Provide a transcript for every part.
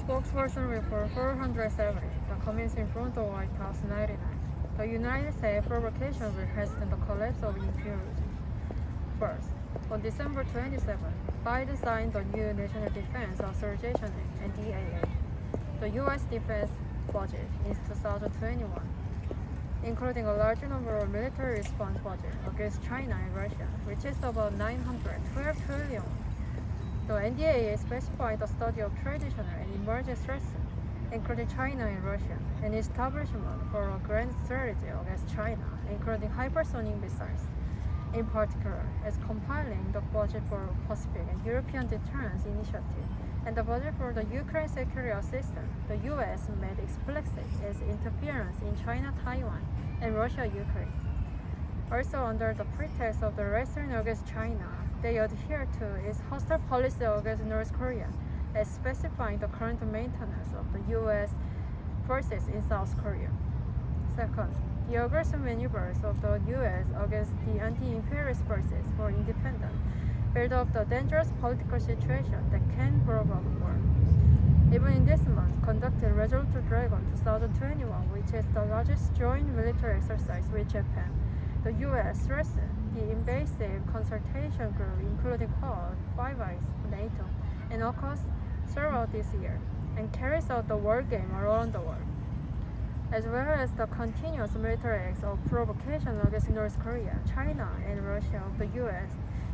Spokesperson Report 470, the comments in front of the White House 99. The United States provocation will hasten the collapse of imperialism. First, on December 27, Biden signed the new National Defense Authorization Act, NDAA, the U.S. defense budget in 2021, including a large number of military response budget against China and Russia, which is about $912 trillion. The NDAA specified the study of traditional and emerging threats, including China and Russia, and establishment for a grand strategy against China, including hypersonic missiles. In particular, as compiling the budget for Pacific and European deterrence initiative and the budget for the Ukraine security assistance, the U.S. made explicit its interference in China-Taiwan and Russia-Ukraine. Also, under the pretext of the restraint against China, they adhere to its hostile policy against North Korea, as specifying the current maintenance of the U.S. forces in South Korea. Second, the aggressive maneuvers of the U.S. against the anti-imperialist forces for independence build up the dangerous political situation that can provoke war. Even in this month, conducted Resolute Dragon 2021, which is the largest joint military exercise with Japan, the U.S. threatened the invasive consultation group, including Quad, Five Eyes, NATO, and AUKUS throughout this year, and carries out the war game around the world, as well as the continuous military acts of provocation against North Korea, China, and Russia of the U.S.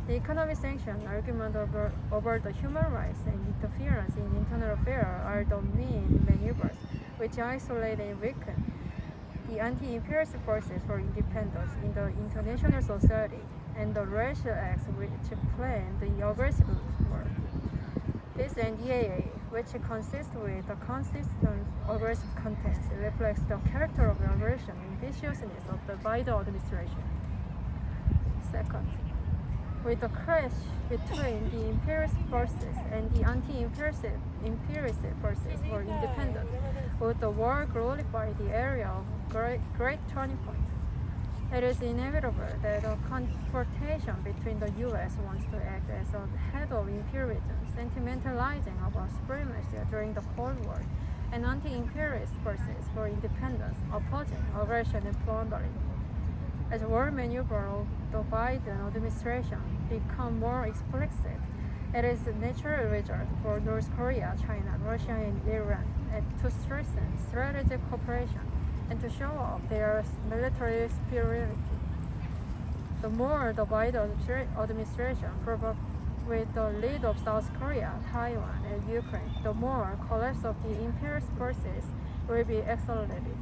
The economic sanctions, argument over the human rights, and interference in internal affairs are the main maneuvers which isolate and weaken the anti-imperialist forces for independence in the international society, and the racial acts which plan the aggressive war. This NDAA, which consists with the consistent aggressive contents, reflects the character of the aggression and viciousness of the Biden administration. Second, with the clash between the imperialist forces and the anti-imperialist forces for independence, would the war glorify the area of great turning point? It is inevitable that a confrontation between the U.S. wants to act as a head of imperialism, sentimentalizing about supremacy during the Cold War, and anti-imperialist forces for independence, opposing aggression and plundering. As war maneuvers of the Biden administration become more explicit, it is a natural result for North Korea, China, Russia, and Iran to strengthen strategic cooperation and to show off their military superiority. The more the Biden administration provokes with the lead of South Korea, Taiwan, and Ukraine, the more collapse of the imperialist forces will be accelerated.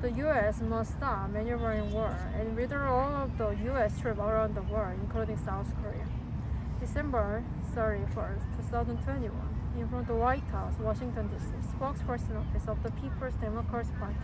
The U.S. must stop maneuvering war and withdraw all of the U.S. troops around the world, including South Korea. December 31st, 2021, in front of the White House, Washington, D.C., spokesperson office of the People's Democratic Party,